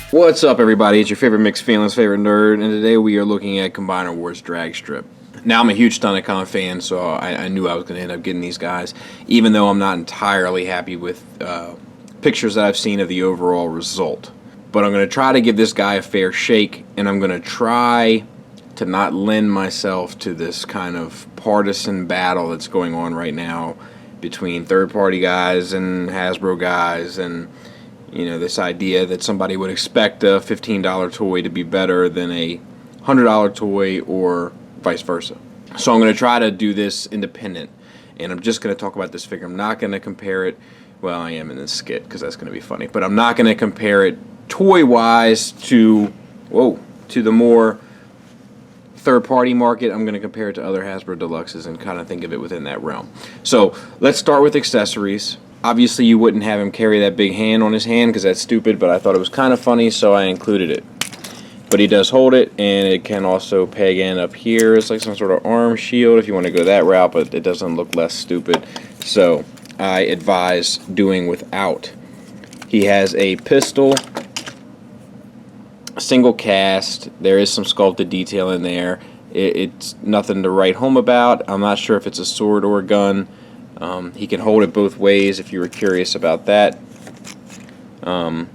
What's up, everybody? It's your favorite mixed feelings, favorite nerd, and today we are looking at Combiner Wars Dragstrip. Now, I'm a huge Stunticon fan, so I knew I was going to end up getting these guys, even though I'm not entirely happy with pictures that I've seen of the overall result. But I'm going to try to give this guy a fair shake, and I'm going to try to not lend myself to this kind of partisan battle that's going on right now between third-party guys and Hasbro guys, and you know, this idea that somebody would expect a $15 toy to be better than a $100 toy or vice versa. So I'm going to try to do this independent, and I'm just going to talk about this figure. I'm not going to compare it, well, I am in this skit because that's going to be funny, but I'm not going to compare it toy-wise to the more third-party market. I'm going to compare it to other Hasbro Deluxes and kind of think of it within that realm. So let's start with accessories. Obviously, you wouldn't have him carry that big hand on his hand because that's stupid, but I thought it was kind of funny, so I included it. But he does hold it, and it can also peg in up here. It's like some sort of arm shield if you want to go that route, but it doesn't look less stupid. So I advise doing without. He has a pistol, single cast. There is some sculpted detail in there. It's nothing to write home about. I'm not sure if it's a sword or a gun. He can hold it both ways if you were curious about that. And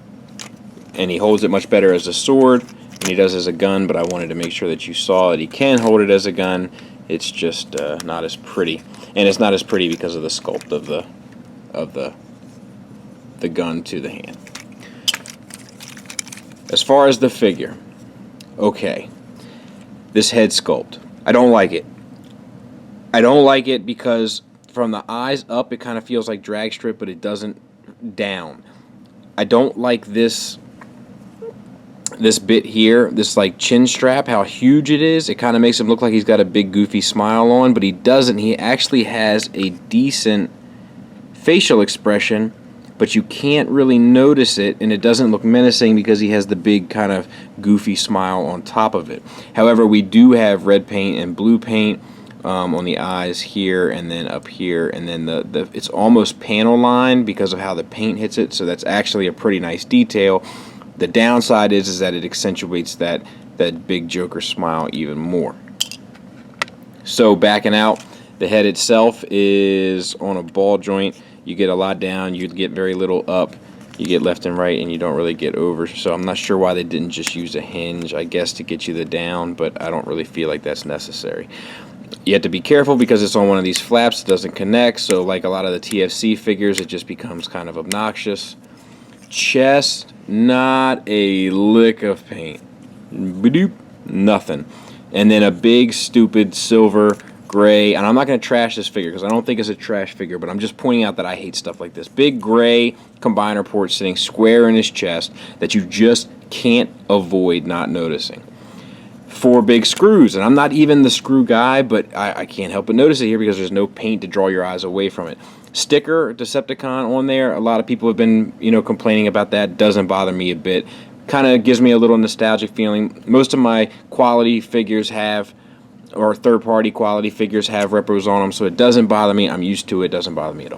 he holds it much better as a sword than he does as a gun, but I wanted to make sure that you saw that he can hold it as a gun. It's just not as pretty. And it's not as pretty because of the sculpt of the gun to the hand. As far as the figure, okay, this head sculpt, I don't like it. I don't like it because from the eyes up, it kind of feels like Dragstrip, but it doesn't down. I don't like this bit here, this like chin strap, how huge it is. It kind of makes him look like he's got a big goofy smile on, but he doesn't. He actually has a decent facial expression, but you can't really notice it, and it doesn't look menacing because he has the big kind of goofy smile on top of it. However, we do have red paint and blue paint on the eyes here and then up here, and then it's almost panel lined because of how the paint hits it, so that's actually a pretty nice detail. The downside is that it accentuates that big Joker smile even more. So backing out, the head itself is on a ball joint. You get a lot down, you get very little up, you get left and right, and you don't really get over. So I'm not sure why they didn't just use a hinge, I guess, to get you the down, but I don't really feel like that's necessary. You have to be careful because it's on one of these flaps. It doesn't connect, so like a lot of the TFC figures, it just becomes kind of obnoxious. Chest, not a lick of paint. Ba-doop, nothing. And then a big, stupid silver gray, and I'm not going to trash this figure because I don't think it's a trash figure, but I'm just pointing out that I hate stuff like this. Big gray combiner port sitting square in his chest that you just can't avoid not noticing. 4 big screws, and I'm not even the screw guy, but I can't help but notice it here because there's no paint to draw your eyes away from it. Sticker Decepticon on there. A lot of people have been, complaining about that. Doesn't bother me a bit. Kind of gives me a little nostalgic feeling. Most of my quality figures have, or third-party quality figures have repros on them, so it doesn't bother me. I'm used to it. Doesn't bother me at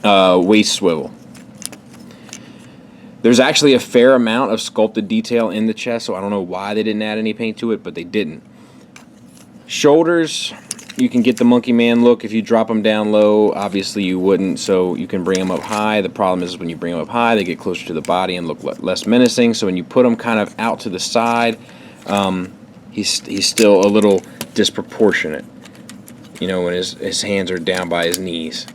all. Waist swivel. There's actually a fair amount of sculpted detail in the chest, so I don't know why they didn't add any paint to it, but they didn't. Shoulders, you can get the Monkey Man look if you drop them down low. Obviously you wouldn't, so you can bring them up high. The problem is when you bring them up high, they get closer to the body and look less menacing, so when you put them kind of out to the side, he's still a little disproportionate, when his hands are down by his knees,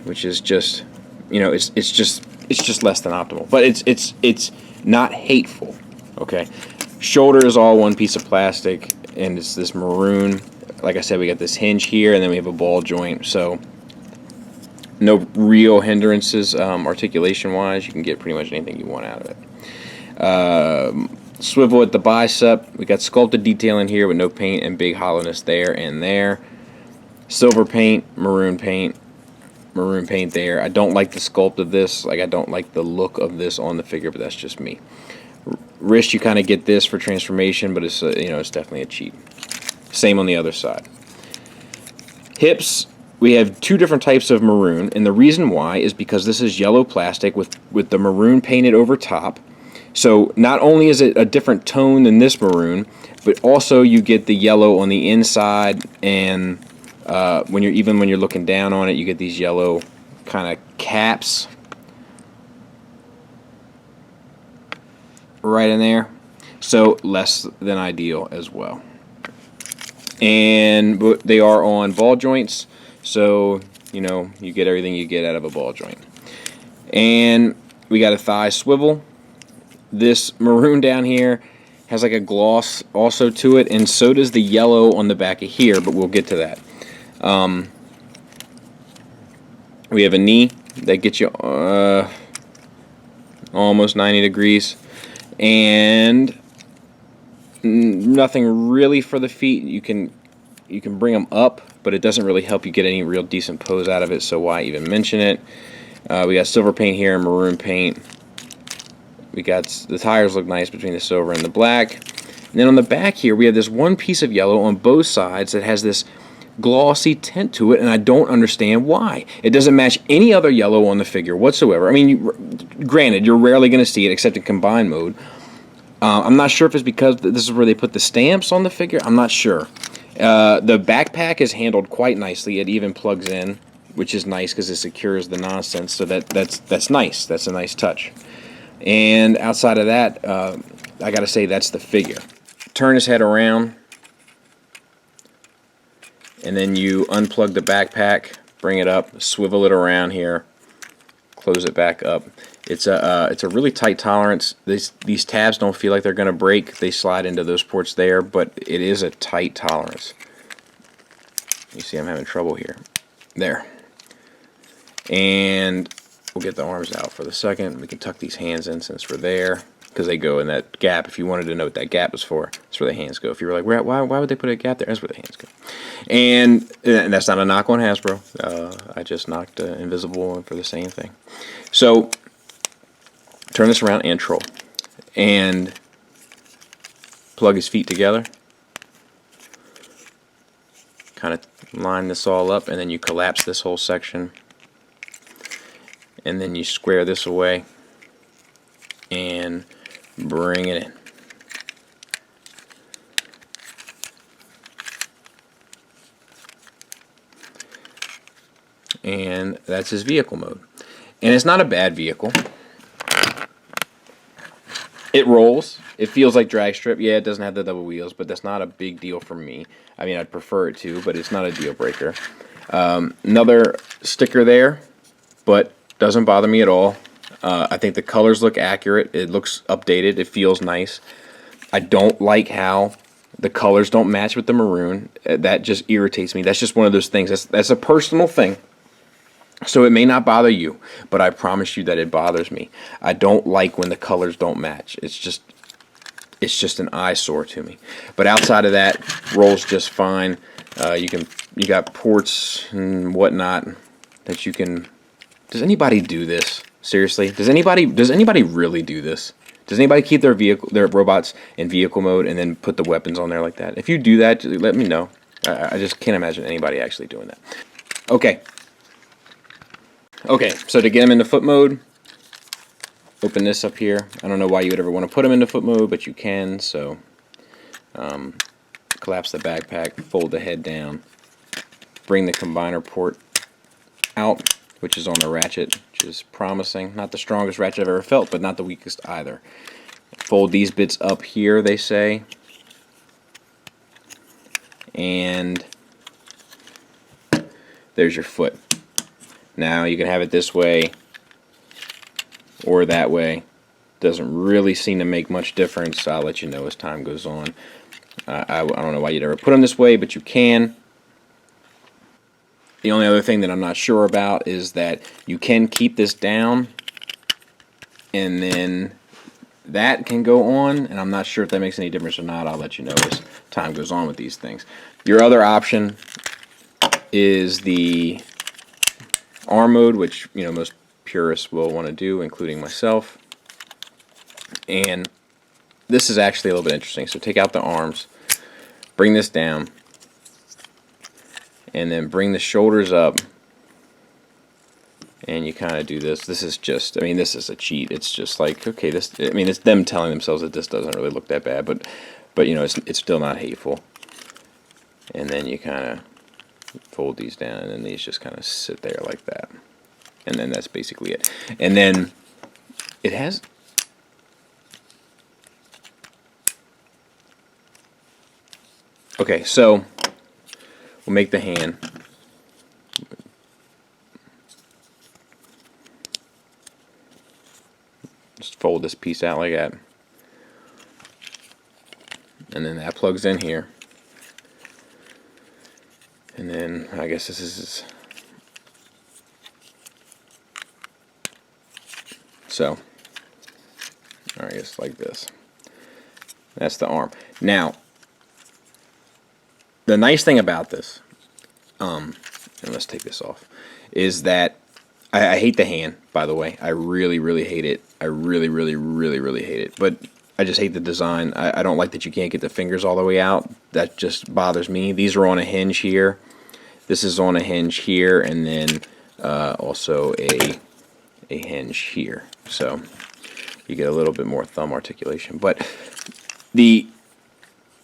which is just, it's just less than optimal, but it's not hateful. Okay, shoulder is all one piece of plastic, and it's this maroon. Like I said, we got this hinge here, and then we have a ball joint. So no real hindrances articulation-wise. You can get pretty much anything you want out of it. Swivel at the bicep. We got sculpted detail in here with no paint and big hollowness there and there. Silver paint, maroon paint there. I don't like the sculpt of this. Like, I don't like the look of this on the figure, but that's just me. Wrist, you kind of get this for transformation, but it's it's definitely a cheat. Same on the other side. Hips, we have two different types of maroon, and the reason why is because this is yellow plastic with the maroon painted over top. So not only is it a different tone than this maroon, but also you get the yellow on the inside, and when you're looking down on it, you get these yellow kind of caps right in there. So less than ideal as well. And they are on ball joints, so you get everything you get out of a ball joint. And we got a thigh swivel. This maroon down here has like a gloss also to it, and so does the yellow on the back of here, but we'll get to that. We have a knee that gets you almost 90 degrees, and nothing really for the feet. You can bring them up, but it doesn't really help you get any real decent pose out of it, so why even mention it? We got silver paint here and maroon paint. We got the tires look nice between the silver and the black. And then on the back here, we have this one piece of yellow on both sides that has this glossy tint to it, and I don't understand why. It doesn't match any other yellow on the figure whatsoever. I mean, granted, you're rarely going to see it except in combined mode. I'm not sure if it's because this is where they put the stamps on the figure. I'm not sure. The backpack is handled quite nicely. It even plugs in, which is nice because it secures the nonsense. So that's nice. That's a nice touch. And outside of that, I got to say that's the figure. Turn his head around, and then you unplug the backpack, bring it up, swivel it around here, close it back up. It's a really tight tolerance. These tabs don't feel like they're going to break. They slide into those ports there, but it is a tight tolerance. You see I'm having trouble here. There. And we'll get the arms out for the second. We can tuck these hands in since we're there, because they go in that gap. If you wanted to know what that gap is for, that's where the hands go. If you were like, why would they put a gap there? That's where the hands go. And that's not a knock on Hasbro. I just knocked Invisible for the same thing. So turn this around and troll. And plug his feet together. Kind of line this all up, and then you collapse this whole section. And then you square this away and bring it in. And that's his vehicle mode. And it's not a bad vehicle. It rolls. It feels like Dragstrip. Yeah, it doesn't have the double wheels, but that's not a big deal for me. I mean, I'd prefer it to, but it's not a deal breaker. Another sticker there, but doesn't bother me at all. I think the colors look accurate. It looks updated. It feels nice. I don't like how the colors don't match with the maroon. That just irritates me. That's just one of those things. That's a personal thing. So it may not bother you, but I promise you that it bothers me. I don't like when the colors don't match. It's just an eyesore to me. But outside of that, rolls just fine. You got ports and whatnot that you can. Does anybody do this? Seriously? Does anybody really do this? Does anybody keep their robots in vehicle mode and then put the weapons on there like that? If you do that, let me know. I just can't imagine anybody actually doing that. Okay, so to get them into foot mode, open this up here. I don't know why you would ever want to put them into foot mode, but you can. So collapse the backpack, fold the head down, bring the combiner port out, which is on the ratchet, which is promising. Not the strongest ratchet I've ever felt, but not the weakest either. Fold these bits up here, they say. And there's your foot. Now you can have it this way or that way. Doesn't really seem to make much difference. I'll let you know as time goes on. I don't know why you'd ever put them this way, but you can. The only other thing that I'm not sure about is that you can keep this down and then that can go on, and I'm not sure if that makes any difference or not. I'll let you know as time goes on with these things. Your other option is the arm mode, which most purists will want to do, including myself. And this is actually a little bit interesting. So take out the arms, bring this down, and then bring the shoulders up. And you kind of do this. This is just, this is a cheat. It's just like, okay, it's them telling themselves that this doesn't really look that bad, but it's still not hateful. And then you kind of fold these down, and then these just kind of sit there like that. And then that's basically it. And then it has... Okay, so we'll make the hand. Just fold this piece out like that. And then that plugs in here. And then I guess this is... So, I guess like this. That's the arm. Now, the nice thing about this, and let's take this off, is that I hate the hand, by the way. I really, really hate it. I really, really, really, really hate it. But I just hate the design. I don't like that you can't get the fingers all the way out. That just bothers me. These are on a hinge here. This is on a hinge here, and then also a hinge here. So you get a little bit more thumb articulation. But the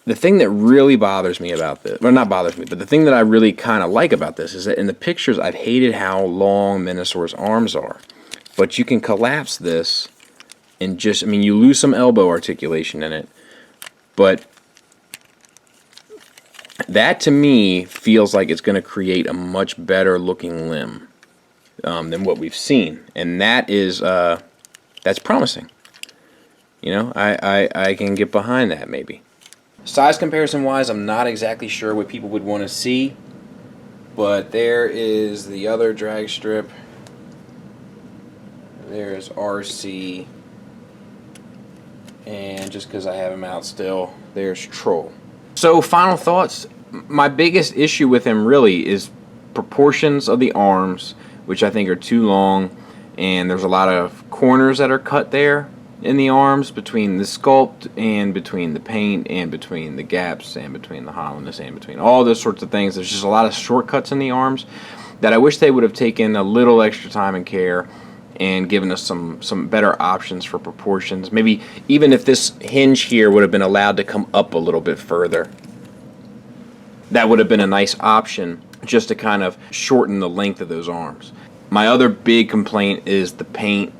thing that really bothers me about this, well, not bothers me, but the thing that I really kind of like about this is that in the pictures I've hated how long Minosaur's arms are. But you can collapse this and just, you lose some elbow articulation in it, but that to me feels like it's going to create a much better looking limb than what we've seen. And that is, that's promising. I can get behind that maybe. Size comparison wise, I'm not exactly sure what people would want to see, but there is the other drag strip. There's RC, and just because I have him out still, there's Troll. So final thoughts. My biggest issue with him really is proportions of the arms, which I think are too long, and there's a lot of corners that are cut there in the arms, between the sculpt and between the paint and between the gaps and between the hollowness and between all those sorts of things. There's just a lot of shortcuts in the arms that I wish they would have taken a little extra time and care and given us some better options for proportions. Maybe even if this hinge here would have been allowed to come up a little bit further, that would have been a nice option just to kind of shorten the length of those arms. My other big complaint is the paint,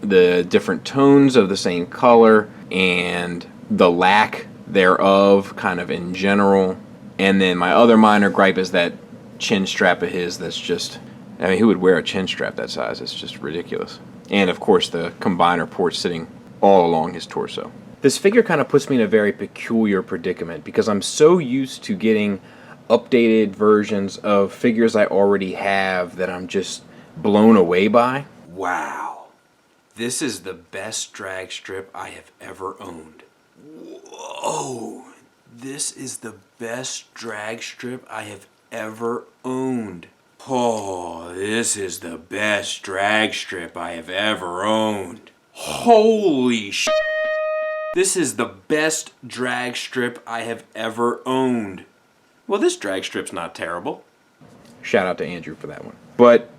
the different tones of the same color, and the lack thereof kind of in general. And then my other minor gripe is that chin strap of his that's just, who would wear a chin strap that size? It's just ridiculous. And of course the combiner port sitting all along his torso. This figure kind of puts me in a very peculiar predicament because I'm so used to getting updated versions of figures I already have that I'm just blown away by. Wow. This is the best drag strip I have ever owned. Whoa! This is the best drag strip I have ever owned. Oh, this is the best drag strip I have ever owned. Holy shit! This is the best drag strip I have ever owned. Well, this drag strip's not terrible. Shout out to Andrew for that one. But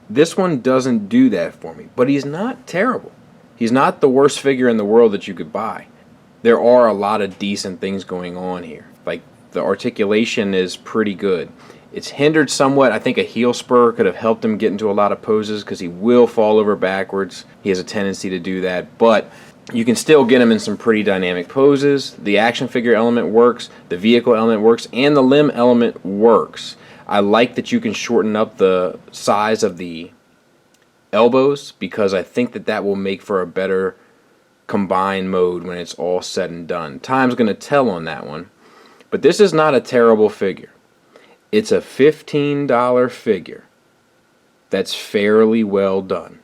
this one doesn't do that for me, but he's not terrible. He's not the worst figure in the world that you could buy. There are a lot of decent things going on here. Like, the articulation is pretty good. It's hindered somewhat. I think a heel spur could have helped him get into a lot of poses because he will fall over backwards. He has a tendency to do that, but you can still get him in some pretty dynamic poses. The action figure element works, the vehicle element works, and the limb element works. I like that you can shorten up the size of the elbows because I think that will make for a better combined mode when it's all said and done. Time's going to tell on that one. But this is not a terrible figure. It's a $15 figure that's fairly well done.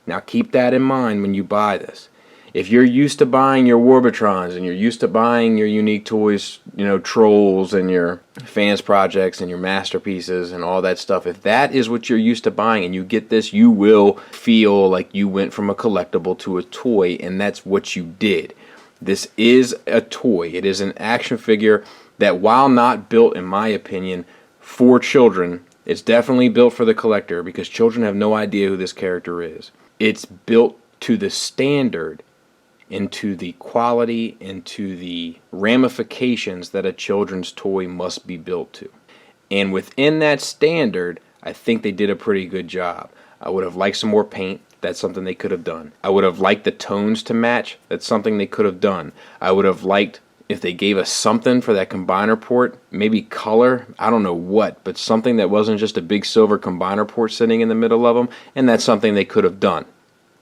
Now keep that in mind when you buy this. If you're used to buying your Warbotrons and you're used to buying your Unique Toys, you know, Trolls and your Fans Projects and your Masterpieces and all that stuff, if that is what you're used to buying and you get this, you will feel like you went from a collectible to a toy, and that's what you did. This is a toy. It is an action figure that, while not built, in my opinion, for children, it's definitely built for the collector because children have no idea who this character is. It's built to the standard, into the quality, into the ramifications that a children's toy must be built to. And within that standard, I think they did a pretty good job. I would have liked some more paint. That's something they could have done. I would have liked the tones to match. That's something they could have done. I would have liked if they gave us something for that combiner port, maybe color, I don't know what, but something that wasn't just a big silver combiner port sitting in the middle of them, and that's something they could have done.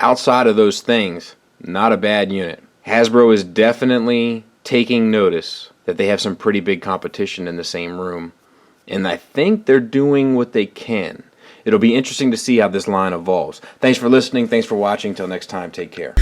Outside of those things, not a bad unit. Hasbro is definitely taking notice that they have some pretty big competition in the same room, and I think they're doing what they can. It'll be interesting to see how this line evolves. Thanks for listening. Thanks for watching. Till next time, take care.